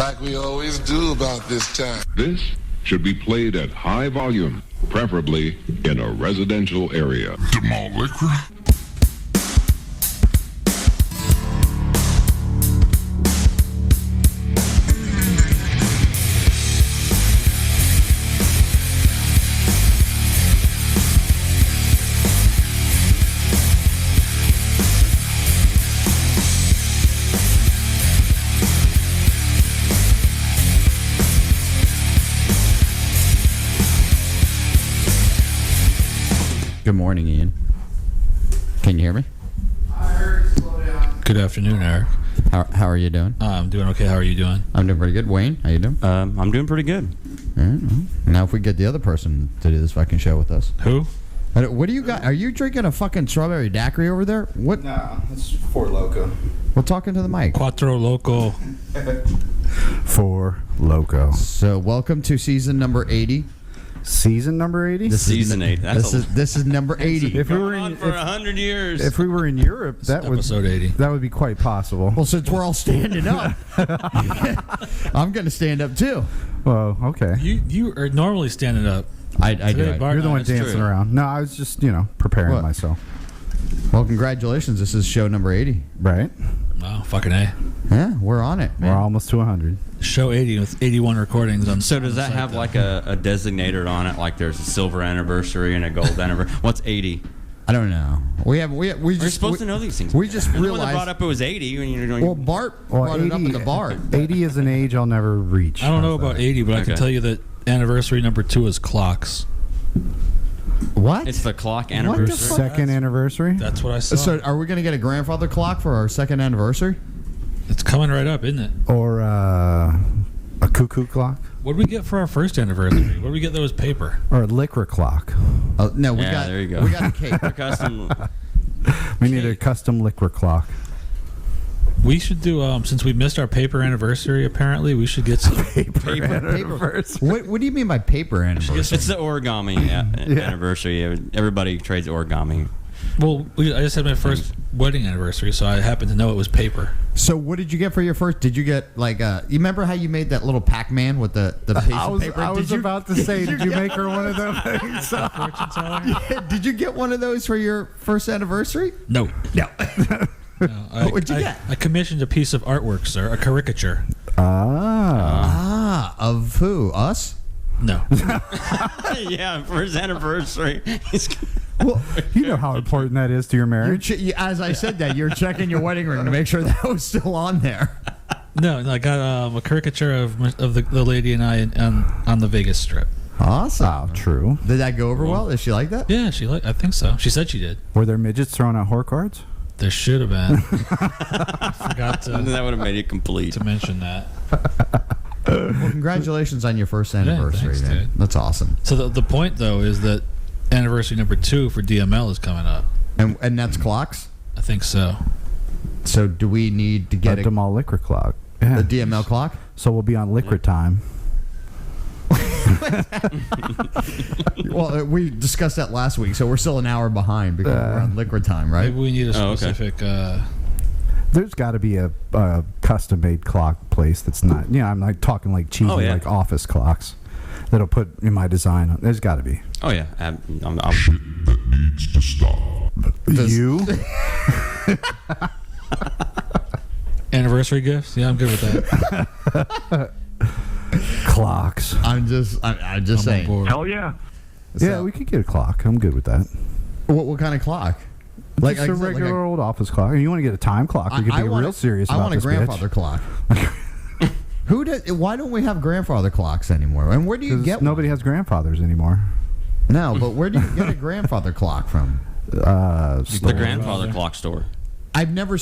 like we always do about this time. This should be played at high volume, preferably in a residential area. Jamal Liquor. Good morning, Ian. Can you hear me? Good afternoon, Eric. How are you doing? I'm doing okay. How are you doing? I'm doing pretty good. Wayne, how you doing? I'm doing pretty good. All right. Now, if we get the other person to do this fucking show with us. Who? What do you got? Are you drinking a fucking strawberry daiquiri over there? What? Nah, it's Four Loco. Well, talking to the mic. Quattro Loco. Four Loco. So, welcome to season number 80. Season number 80? Season 8. This is number 80. If we were on for 100 years. If we were in Europe, that would Episode 80. that would be quite possible. Well, since we're all standing up, I'm going to stand up too. Well, okay. You are normally standing up. I do. Today, Bart, You're the one that's dancing true. around. No, I was just, preparing What? myself. Well, congratulations. This is show number 80. Right? Wow, fucking A. Yeah, we're on it, man. We're almost to 100. Show 80 with 81 recordings on. So does on the that site, have though. like a designator on it? Like there's a silver anniversary and a gold anniversary. What's 80? I don't know. We We're just supposed to know these things. We just You're the one realized. that brought up it was 80. When you're doing. Well, Bart brought it up at the bar. 80 is an age I'll never reach. I don't know How's about that? 80, but I can Okay. tell you that anniversary number 2 is clocks. What? It's the clock the anniversary. fuck? Second anniversary? That's what I saw. So, are we going to get a grandfather clock for our second anniversary? It's coming right up, isn't it? Or a cuckoo clock? What did we get for our first anniversary? What did we get that was paper? Or a liquor clock? Oh, no, we Yeah, got. there you go. We got a cake. Custom. We need a custom liquor clock. We should do, since we missed our paper anniversary, apparently, we should get some. Paper. What do you mean by paper anniversary? It's the origami anniversary. Everybody trades origami. Well, I just had my first wedding anniversary, so I happened to know it was paper. So, what did you get for your first? Did you get you remember how you made that little Pac-Man with the piece of paper? I was about to say, did you make her one of those things? Fortune teller? Yeah, did you get one of those for your first anniversary? No. No. No, What'd you get? I commissioned a piece of artwork, sir, a caricature. Of who? Us? No. Yeah, for his anniversary. Well, you know how important that is to your marriage. As I said that, you're checking your wedding ring to make sure that was still on there. No, I got a caricature of the lady and I on the Vegas Strip. Awesome. Oh, true. Did that go over well? Did she like that? Yeah, I think so. She said she did. Were there midgets throwing out whore cards? There should have been. I forgot that would have made it complete. to mention that. Well, congratulations on your first anniversary, thanks, man. dude. That's awesome. So the point, though, is that anniversary number 2 for DML is coming up. And that's clocks? I think so. So do we need to get A Demal liquor clock. Yeah. the DML clock? So we'll be on liquor time. Well, we discussed that last week, so we're still an hour behind because we're on liquid time, right? Maybe we need a Oh, okay. specific... There's got to be a custom-made clock place that's not. I'm like talking like cheesy, like office clocks that'll put in my design. There's got to be. Oh yeah. Shit that needs to stop. You? Anniversary gifts? Yeah, I'm good with that. Clocks. I'm just I'm saying. on board. Hell yeah. Yeah, we could get a clock. I'm good with that. What kind of clock? Just I a said, regular old office clock. You want to get a time clock? We could be real serious I about want a this grandfather bitch. clock. Who does? Why don't we have grandfather clocks anymore? And where do you 'Cause get nobody has grandfathers anymore. one? No, but where do you get a grandfather clock from? The grandfather clock store. I've never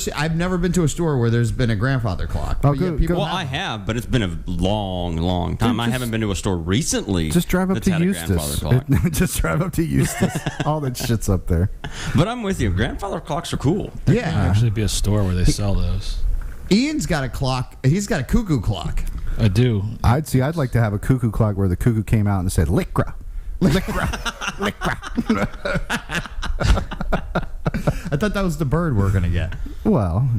been to a store where there's been a grandfather clock. Oh, But yet good- people good. Well, I have, but it's been a long, long time. Dude, I haven't been to a store recently. Just drive up that's to had a grandfather Eustis. clock. Just drive up to Eustis. All that shit's up there. But I'm with you. Grandfather clocks are cool. There Yeah. can actually be a store where they sell those. Ian's got a clock. He's got a cuckoo clock. I do. I'd like to have a cuckoo clock where the cuckoo came out and said "Lickra, Lickra, Lickra." I thought that was the bird we're gonna get. Well,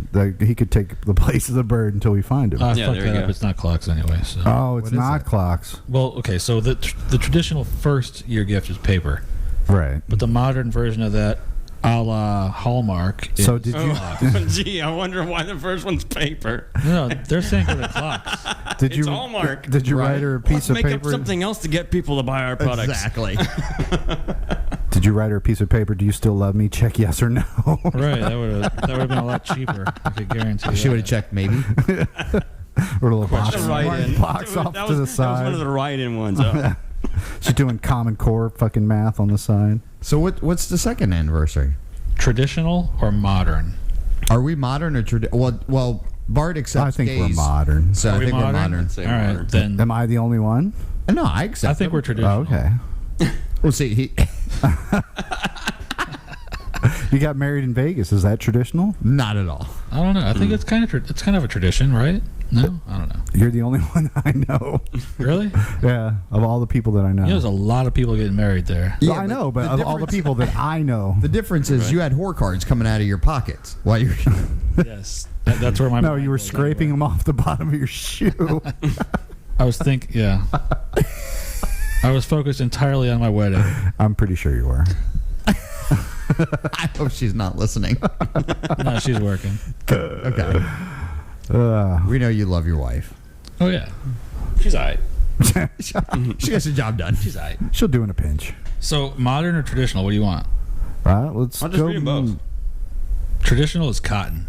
he could take the place of the bird until we find him. Yeah, there fuck you that go. up. It's not clocks anyway. So. Oh, it's What is not it? clocks. Well, okay. So the traditional first year gift is paper, Right. but the modern version of that, a la Hallmark. Is So did you- clocks. Gee, I wonder why the first one's paper. No, they're saying for the clocks. Did It's you Hallmark. Did you write her a piece Let's of make up paper? something else to get people to buy our products. Exactly. Did you write her a piece of paper? Do you still love me? Check yes or no. Right. That would have been a lot cheaper. I could guarantee. She would that. have checked maybe. Or a little box, The write-in. box off That to was- the That was one side. of the write-in ones. Oh. She's doing Common Core fucking math on the side. So what's the second anniversary? Traditional or modern? Are we modern or traditional? Well, Bart accepts I think we're gays, modern. So Are I we think we're modern? modern. Say All right, modern. then. Am I the only one? No, I accept. I think them. we're traditional. Oh, okay. Well, see, You got married in Vegas. Is that traditional? not at all. I don't know. I think it's kind of a tradition, right? No, I don't know. You're the only one I know. Really? Yeah, of all the people that I know. You know, there's a lot of people getting married there. Well, Yeah, I but know, but the of all the difference- people that I know. The difference is you had whore cards coming out of your pockets while you're. Yes, that's where my No, mind you were goes scraping anyway. them off the bottom of your shoe. I was yeah. I was focused entirely on my wedding. I'm pretty sure you were. I hope she's not listening. No, she's working. Okay. We know you love your wife. Oh yeah, she's alright. She gets the job done. She's alright. She'll do in a pinch. So modern or traditional? What do you want? Right? Let's I'll just go. read them both. Traditional is cotton.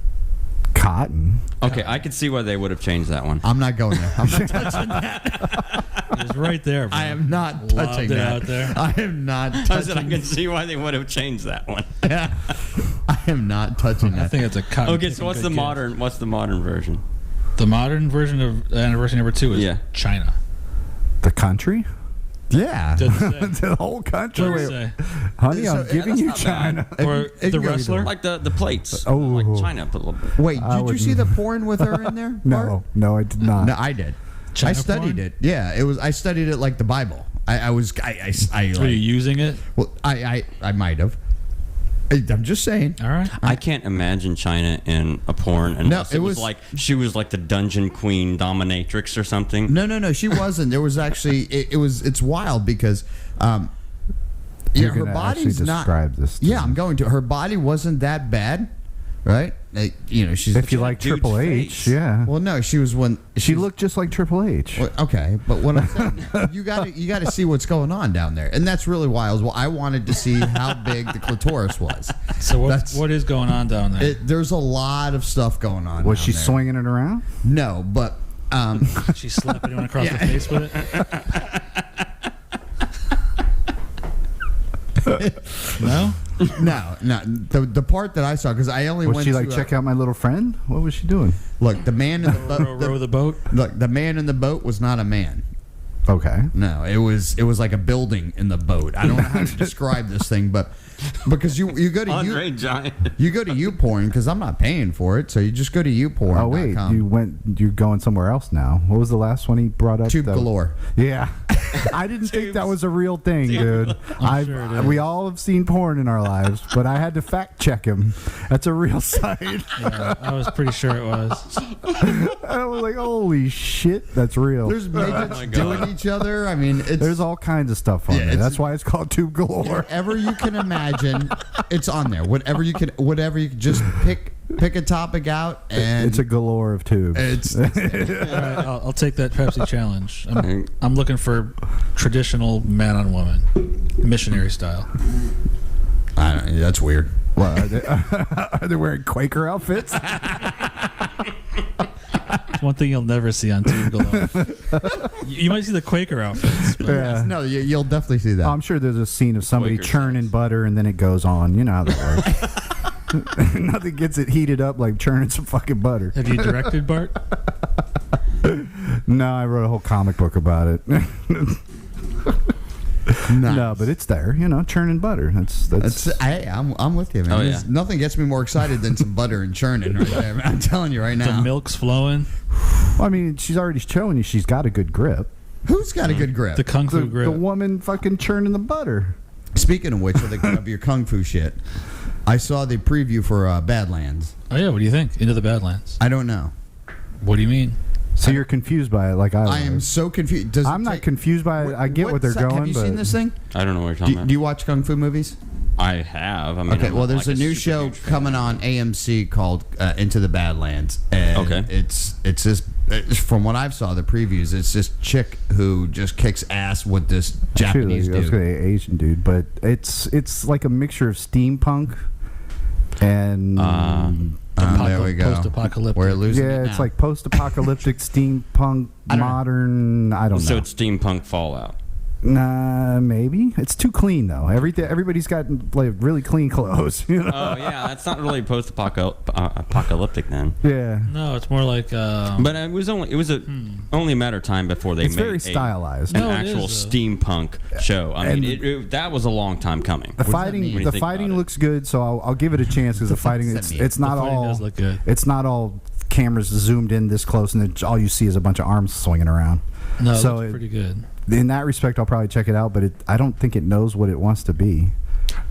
Cotton. Okay, I could see why they would have changed that one. I'm not going there. I'm not touching It's right there. Bro. I am not Lobbed touching it that. out there. I am not I said I touching. can see why they would have changed that one. I am not touching I that. think it's a cotton. Okay, so what's the modern? What's the modern version? The modern version of anniversary number 2 is Yeah. China. The country? Yeah. Doesn't say. The whole country? Doesn't say. Honey, So, I'm giving that's you not China. Or It the can go either wrestler. way. Like the plates. Oh. Like China put a little bit. Wait, I did you see wouldn't- the porn with her in there? Bart? No, I did not. No, I did. China I studied porn? it. Yeah, it was. I studied it like the Bible. I Were you like, using it? well, I might have. I'm just saying. All right. I can't imagine China in a porn unless it it was was- like she was like the dungeon queen dominatrix or something. No. She wasn't. There was actually. It's wild because. You're her gonna body's actually not. describe this to Yeah, me. I'm going to. Her body wasn't that bad, right? She's. If you like dude's Triple H, face. yeah. Well, no, she was when She looked just like Triple H. Well, okay, but what I'm saying, you got to see what's going on down there, and that's really wild. Well, I wanted to see how big the clitoris was. So That's- what is going on down there? There's a lot of stuff going on. Was down she there. swinging it around? No, but She's slapping anyone across the face with it. No. no. The part that I saw because I only Was went she like, to check out my little friend? What was she doing? Look, the man in the Row, boat. row the boat. Look, the man in the boat was not a man. Okay. No, it was like a building in the boat. I don't know how to describe this thing, but because you go to Andre Giant. you go to YouPorn because I'm not paying for it, so you just go to YouPorn. Oh wait, you're going somewhere else now. What was the last one he brought up? Tube that- galore. Yeah, I didn't think that was a real thing, dude. sure it is. We all have seen porn in our lives, but I had to fact check him. That's a real site. Yeah, I was pretty sure it was. I was like, holy shit, that's real. There's midgets my God. doing each other. I mean, it's There's all kinds of stuff on Yeah, there. it's- That's why it's called Tube Galore. whatever you can imagine, it's on there. Whatever you can just pick a topic out, and It's a galore of tubes. it's All right, I'll take that Pepsi challenge. I'm looking for traditional man on woman, missionary style. I don't, that's weird. Well, are they wearing Quaker outfits? It's one thing you'll never see on Tube Galore. You might see the Quaker outfits. But Yeah. No, you'll definitely see that. I'm sure there's a scene of somebody Quaker churning butter and then it goes on. You know how that works. Nothing gets it heated up like churning some fucking butter. Have you directed, Bart? No, I wrote a whole comic book about it. No, but it's there. You know, churning butter. That's Hey, I'm with you, man. Oh, yeah. There's nothing gets me more excited than some butter and churning right there. Man. I'm telling you right The now. milk's flowing. I mean, she's already showing you she's got a good grip. Who's got a good grip? The kung fu The grip. woman fucking churning the butter. Speaking of which, are they going to your kung fu shit? I saw the preview for Badlands. Oh yeah, what do you think? Into the Badlands. I don't know. What do you mean? So you're confused by it, like I was. I am so confused. I'm not confused by it. I get what they're going. Have you seen this thing? I don't know what you're talking about. Do you watch kung fu movies? I have. I mean, Okay, I'm well, not there's like a new super show huge fan. coming on AMC called Into the Badlands, and Okay. it's just from what I've saw the previews, it's this chick who just kicks ass with this Japanese I was dude. gonna say Asian dude, but it's like a mixture of steampunk and There we go. Post-apocalyptic. We're losing yeah, it it's now. like post-apocalyptic steampunk I don't know. modern. I don't So know. it's steampunk Fallout. Nah, maybe it's too clean though. Everybody's got like really clean clothes. You know? Oh yeah, that's not really post-apocalyptic then. Yeah, No, it's more like. But it was only a matter of time before they it's made very stylized. an No, it actual is, steampunk show. I mean, And- that was a long time coming. The does that fighting, mean? When you the think fighting about it. looks good, so I'll give it a chance because the fighting does that mean? it's not The fighting all does look good. It's not all cameras zoomed in this close, and then all you see is a bunch of arms swinging around. No, so it's pretty good. In that respect, I'll probably check it out, but I don't think it knows what it wants to be.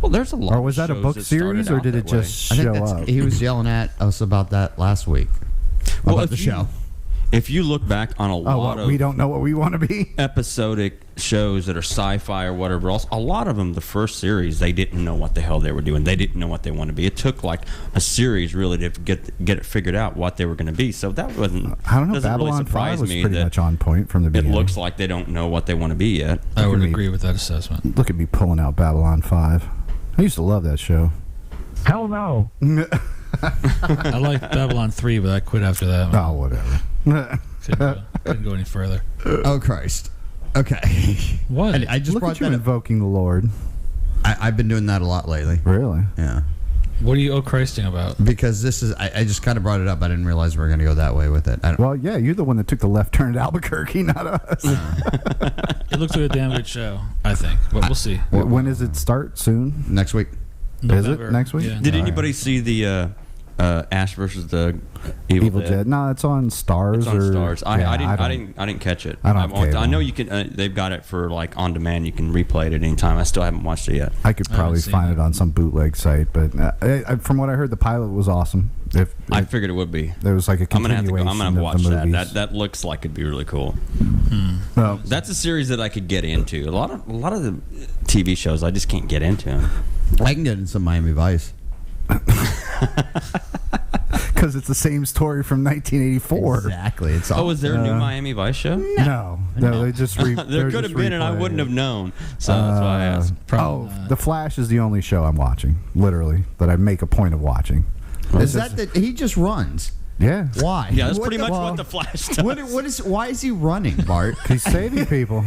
Well, there's a lot. Or was of that a shows book that series, started or out did it that way. just I think show up? he was yelling at us about that last week. Well, about if the you- show. If you look back on a Oh, lot well, of we don't know what we want to be. episodic shows that are sci-fi or whatever else, a lot of them, the first series, they didn't know what the hell they were doing. They didn't know what they wanted to be. It took like a series really to get it figured out what they were going to be. So that wasn't. I don't know. Doesn't Babylon really 5 surprise was me pretty that much on point from the it beginning. looks like they don't know what they want to be yet. I would at me. agree with that assessment. Look at me pulling out Babylon 5. I used to love that show. Hell no. I liked Babylon 3, but I quit after that. Oh, whatever. Couldn't go any further. Oh Christ. Okay. What? I just Look brought at you that up. invoking the Lord. I've been doing that a lot lately. Really? Yeah. What are you Christing about? Because this is, I just kind of brought it up. I didn't realize we were going to go that way with it. I don't, Well, yeah, you're the one that took the left turn at Albuquerque, not us. It looks like a damn good show, I think. But we'll see. When does it start? Soon? next week. November. next week? Yeah. Did All anybody see the Ash versus the Evil Dead? No, it's on Stars. It's on or, Stars. Yeah, I didn't catch it. I don't have I cable. know you can. They've got it for like on demand. You can replay it at any time. I still haven't watched it yet. I could I haven't probably seen find it. it on some bootleg site, but from what I heard, the pilot was awesome. If I figured it would be. there was like a I'm gonna have to go. continuation I'm gonna of watch the that. movies. That looks like it'd be really cool. No, That's a series that I could get into. A lot of the TV shows I just can't get into. I can get in some Miami Vice. because it's the same story from 1984. Exactly. It's all. Oh, is there a new Miami Vice show? No, they just There could have been, and I wouldn't have known. So that's why I asked. Oh, The Flash is the only show I'm watching, literally, that I make a point of watching. Is that he just runs? Yeah, Why? Yeah, that's What pretty the- much what the Flash does. Why is he running, Bart? he's saving people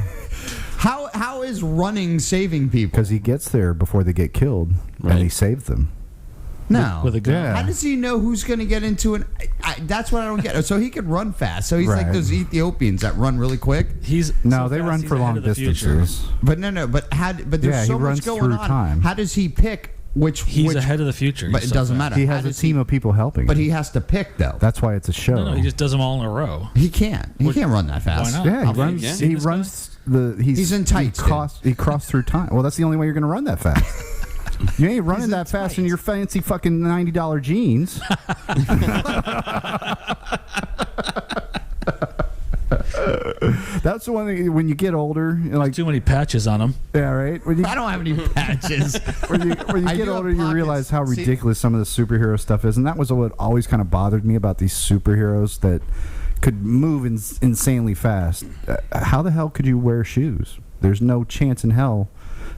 How is running saving people? because he gets there before they get killed, Right. and he saved them. No. With a gun. Yeah. How does he know who's going to get into an? That's what I don't get. So he could run fast. So he's like Right. those Ethiopians that run really quick. He's No, so they fast, run he's for ahead long of the future. distances. But no. But there's Yeah, he so runs much going through on. time. How does he pick which? He's which, ahead of the future. But He's it so doesn't fast. matter. He How has a does team of people helping. But him. he has to pick though. That's why it's a show. No, he just does them all in a row. He can't. He can't run that fast. Why not? Yeah, I'll he runs. think, He yeah. runs the. He's in tights, He crossed through time. Well, that's the only way you're going to run that fast. You ain't running in that fast tights. in your fancy fucking $90 jeans. That's the one thing when you get older, you're like, Too many patches on him. yeah, right. When you, I don't have any patches. when you I get do have older, you pockets. realize how See- ridiculous some of the superhero stuff is, and that was what always kind of bothered me about these superheroes that could move insanely fast. How the hell could you wear shoes? There's no chance in hell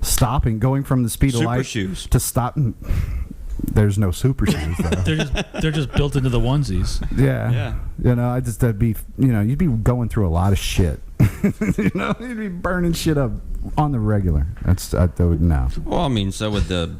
stopping, going from the speed of Super light shoes. to stop. There's no super shoes though. They're just built into the onesies. Yeah. Yeah. You know, that'd be, you'd be going through a lot of shit. You'd be burning shit up on the regular. That would, no. Well, I mean, so would the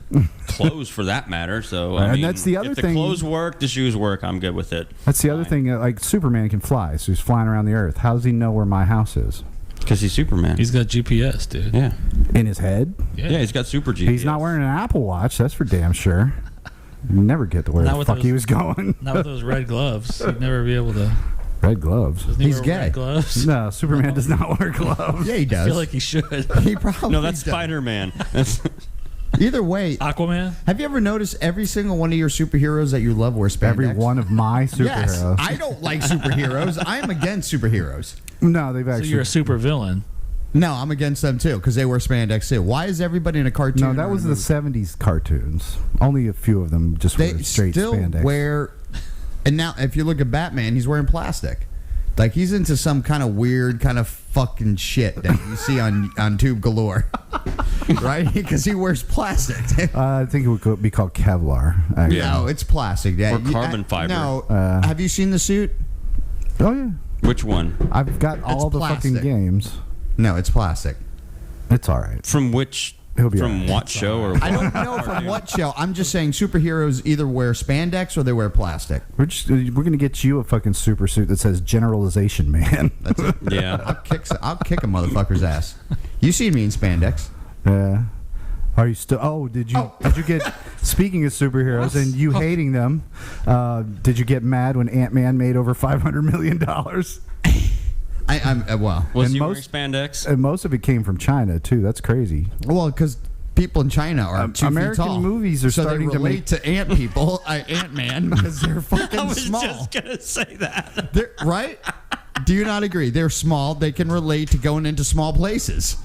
clothes for that matter. So I And mean, that's the other if thing- the clothes work, the shoes work. I'm good with it. That's the other thing. Like Superman can fly, so he's flying around the earth. How does he know where my house is? Because he's Superman. He's got GPS, dude. yeah. In his head. Yeah, he's got super GPS. He's not wearing an Apple Watch. That's for damn sure. You never get to where Not the with fuck those- he was going. Not with those red gloves. He'd never be able to. Red gloves. Doesn't he He's wear gay. Red gloves. No, Superman does not wear gloves. Yeah, he I does. feel like he should. he probably No, that's does. Spider-Man. That's Either way, Aquaman. have you ever noticed every single one of your superheroes that you love wear spandex? Every one of my Yes, superheroes. I don't like superheroes. I'm against superheroes. No, they've So actually. you're a super villain. No, I'm against them too because they wear spandex too. Why is everybody in a cartoon? No, that was the 70s cartoons. Only a few of them just They wear straight still spandex. wear. And now, if you look at Batman, he's wearing plastic. Like he's into some kind of weird, kind of fucking shit that you see on Tube Galore, right? Because he wears plastic. I think it would be called Kevlar. Actually. No, it's plastic. Yeah, Or carbon fiber. No, have you seen the suit? Oh yeah, Which one? I've got all the fucking plastic. games. No, it's plastic. It's all right. From which? He'll be From alright. what show or? I don't know from what show. I'm just saying superheroes either wear spandex or they wear plastic. We're gonna get you a fucking super suit that says Generalization Man. That's it. Yeah. I'll kick a motherfucker's ass. You seen me in spandex? Yeah. Are you still? Oh, did you get? Speaking of superheroes and you hating them, did you get mad when Ant-Man made over $500 million? I'm well. Was And he most- wearing spandex? And most of it came from China too. That's crazy. Well, because people in China are 2 American feet tall. movies are so starting they to relate make- to ant people, Ant-Man, because they're fucking small. gonna say that. They're, right? Do you not agree? They're small. They can relate to going into small places.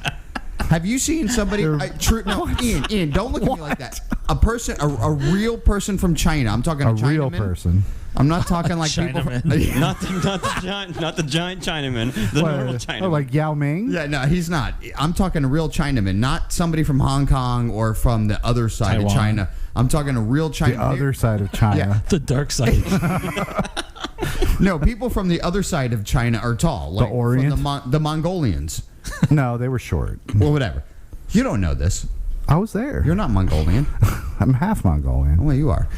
Have you seen somebody? No, Ian, don't look at me like that. A person, a real person from China. I'm talking A a real Chinaman. person. I'm not talking like people. From, not the giant Chinaman, the normal Chinaman. Oh, like Yao Ming? yeah, no, he's not. I'm talking a real Chinaman, not somebody from Hong Kong or from the other side Taiwan. of China. I'm talking a real Chinaman. The other side of China. Yeah. The dark side. No, people from the other side of China are tall. Like Orient? From the Mongolians. No, they were short. Well, whatever. You don't know this. I was there. You're not Mongolian. I'm half Mongolian. Well, you are.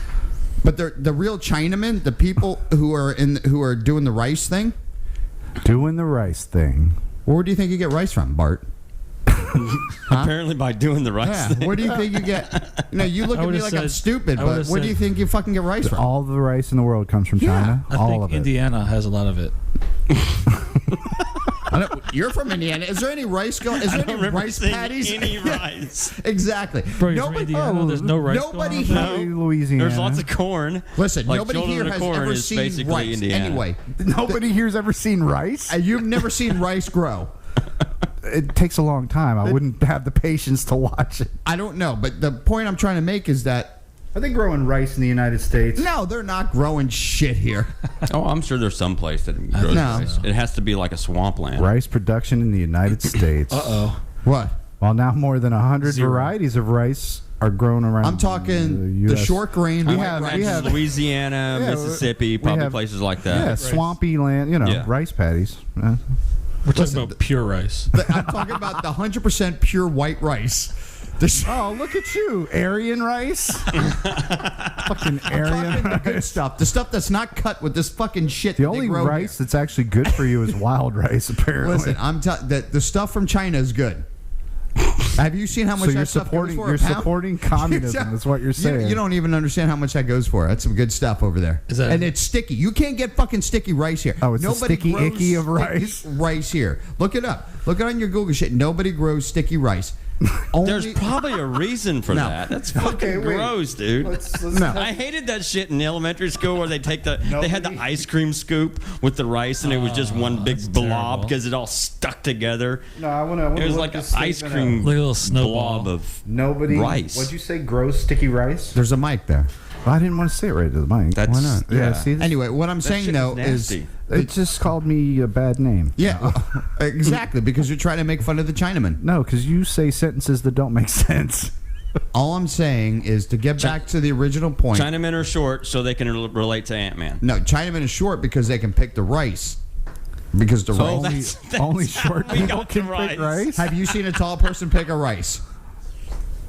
But the real Chinamen, the people who are doing the rice thing. Doing the rice thing. Where do you think you get rice from, Bart? Apparently by doing the right Yeah. thing. Where do you think you get? You know, you look I at me would've like I'm said- stupid, I but would've where do you said- think you fucking get rice from? All the rice in the world comes from China. I All think of it. Indiana has a lot of it. You're from Indiana. Is there any rice going? Is I there don't any remember rice seeing patties? any rice. Exactly. Bro, you're from Indiana. There's no rice. Nobody going on? here- Probably Louisiana. There's lots of corn. Listen, Like nobody children here of has corn ever is seen basically rice. Indiana. Anyway, Nobody here's ever seen rice. you've never seen rice grow. It takes a long time. I wouldn't have the patience to watch it. I don't know, but the point I'm trying to make is that Are they growing rice in the United States? no, they're not growing shit here. Oh, I'm sure there's some place that grows No. rice. It has to be like a swampland. Rice production in the United States. Uh-oh. What? While now more than 100 Zero. varieties of rice are grown around. I'm talking the US. short grain. We white have- rice. we have- Louisiana, Yeah, Mississippi, we probably have- places like Yeah, that. swampy land. Yeah. Rice paddies. We're talking about pure rice. I'm talking about the 100% pure white rice. Oh, look at you, Aryan rice. Fucking Aryan The good rice. stuff. The stuff that's not cut with this fucking shit. The that they only grow rice here. that's actually good for you is wild rice, apparently. Listen, the stuff from China is good. Have you seen how much so you're that stuff supporting goes for? you're a pound? supporting communism. That's what you're saying. You don't even understand how much that goes for. That's some good stuff over there. Is that- and it's sticky. You can't get fucking sticky rice here. Oh, it's the Nobody sticky grows icky of sticky rice? Rice here. Look it up. Look it on your Google shit. Nobody grows sticky rice. There's probably a reason for No. that. That's fucking wait. gross, dude. No. I hated that shit in elementary school where they had the ice cream scoop with the rice and it was just one big blob terrible. because it all stuck together. No, I want to. It was like an ice cream Like a little snowball. blob of Nobody. rice. What'd you say? Gross sticky rice? There's a mic there. Well, I didn't want to say it right to the mic. That's- Why not? yeah. yeah. See, this, Anyway, what I'm That saying shit though is nasty. it just called me a bad name. yeah, exactly because you're trying to make fun of the Chinaman. No, because you say sentences that don't make sense. All I'm saying is to get back to the original point. Chinamen are short so they can relate to Ant-Man. No, Chinaman is short because they can pick the rice. Because the So rice. that's Only short we people got can the pick rice. rice. Have you seen a tall person pick a rice?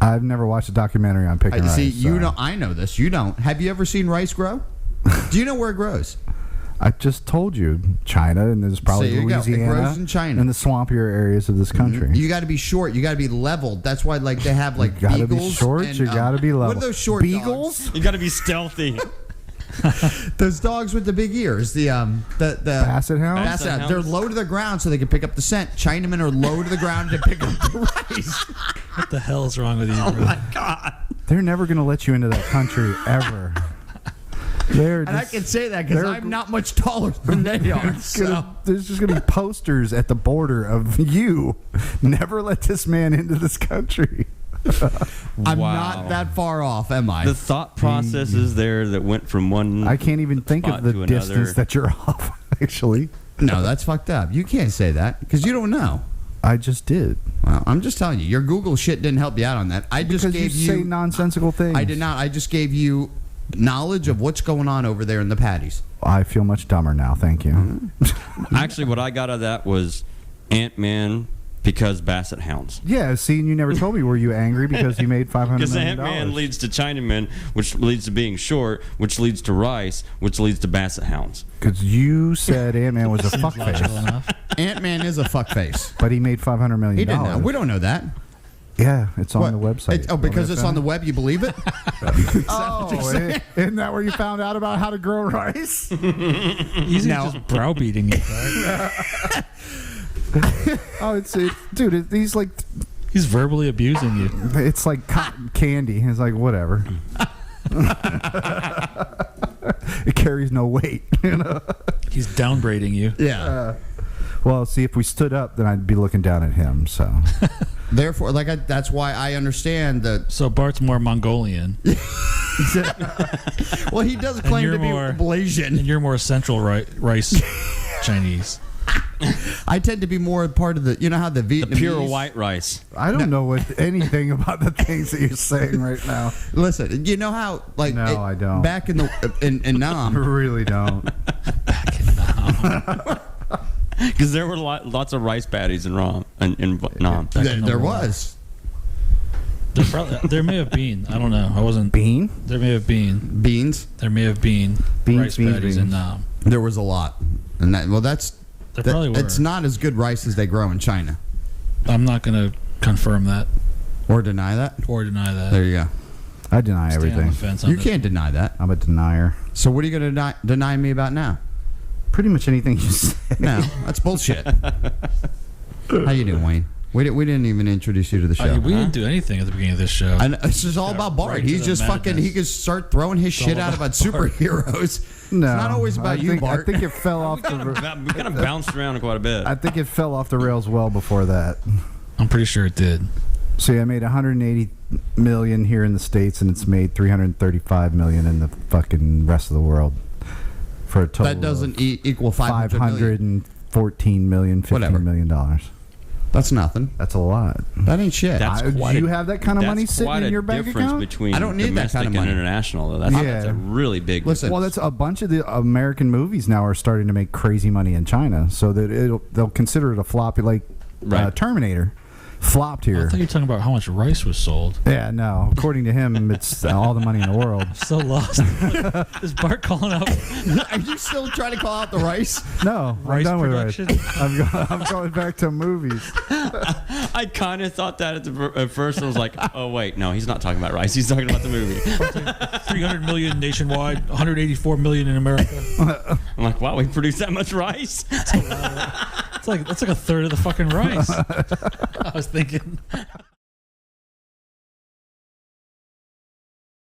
I've never watched a documentary on picking rice. See, you so- know, I know this. You don't. Have you ever seen rice grow? Do you know where it grows? I just told you China, and there's probably So you go. It Louisiana grows in China. and the swampier areas of this country. You got to be short. You got to be leveled. That's why, like, they have like You gotta be beagles. short, and, you gotta be level. What are those short Beagles? You got to be stealthy. dogs? Those dogs with the big ears. The Basset hound? Basset hound. hounds? They're low to the ground so they can pick up the scent. Chinamen are low to the ground to pick up the rice. What the hell is wrong with you, Oh bro? my God. They're never going to let you into that country ever. They're And I just- can say that because they're- I'm not much taller than they are. So. There's just going to be posters at the border of you. Never let this man into this country. I'm Wow. not that far off, am I? The thought processes there that went from one. I can't even think spot of the to distance another. that you're off, actually. No, that's fucked up. You can't say that because you don't know. I just did. Well, I'm just telling you, your Google shit didn't help you out on that. I just Because gave you say nonsensical things. I did not. I just gave you knowledge of what's going on over there in the patties. I feel much dumber now. Thank you. Mm-hmm. Actually, what I got out of that was Ant-Man because Basset Hounds. Yeah, see, and you never told me. Were you angry because you made $500 Because million? Ant-Man leads to Chinamen, which leads to being short, which leads to rice, which leads to Basset Hounds. Because you said Ant-Man was a Logical fuckface, enough. Ant-Man is a fuckface. but he made $500 million. He didn't know. We don't know that. Yeah, it's on What? the website. Because it's on the web, you believe it? Isn't that where you found out about how to grow rice? He's No. just browbeating you, bro. He's like, He's verbally abusing you. it's like cotton candy. It's like whatever. It carries no weight. You know. He's downbraiding you. Yeah. Well, see, if we stood up, then I'd be looking down at him. So Therefore, that's why I understand that. So Bart's more Mongolian, Well, he does claim you're to be more- and Malaysian. you're more Central rice Chinese. I tend to be more part of the. You know how the Vietnamese. Pure white rice. I don't know anything about the things that you're saying right now. Listen, you know how like No, I don't. Back in the in I Nam. really don't. Because there were lots of rice patties in Nam. There was. There may have been. I don't know. I wasn't. Bean? There may have been. Beans. There may have been Beans, rice beans, patties in beans. Nam. There was a lot, and that's. There probably were. It's not as good rice as they grow in China, I'm not going to confirm that or deny that. or deny that. There you go. I deny Stay on everything. the fence on You this. can't deny that. I'm a denier. So what are you going to deny me about now? Pretty much anything you say. No, that's bullshit. How you doing, Wayne? We didn't even introduce you to the show. We didn't do anything at the beginning of this show. And it's just all about Bart. Right to He's the just fucking. madness. He could start throwing his shit all out about about Bart. superheroes. No, It's not always about you, Bart. I think it fell off the. We kind of bounced around quite a bit. I think it fell off the rails well before that. I'm pretty sure it did. See, I made 180 million here in the States, and it's made 335 million in the fucking rest of the world. For a total That doesn't equal 500 million. 514 million, Whatever. $15 million. That's nothing. That's a lot. That ain't shit. That's Do quite you a- have that kind of that's money sitting quite in a your bank difference account? between I don't need that domestic kind of money. and international. Though. That's a really big. Listen. Well, that's a bunch of the American movies now are starting to make crazy money in China, so that they'll consider it a flop, like Right. Terminator flopped I here. thought you were talking about how much rice was sold. Yeah, no. According to him, it's all the money in the world. So lost. Is Bart calling out Are you still trying to call out the rice? No, I'm rice done with production? rice. I'm going back to movies. I kind of thought that at first. I was like, oh wait, no, he's not talking about rice. He's talking about the movie. 300 million nationwide, 184 million in America. I'm like, wow, we produce that much rice. That's like a third of the fucking rice. I was thinking.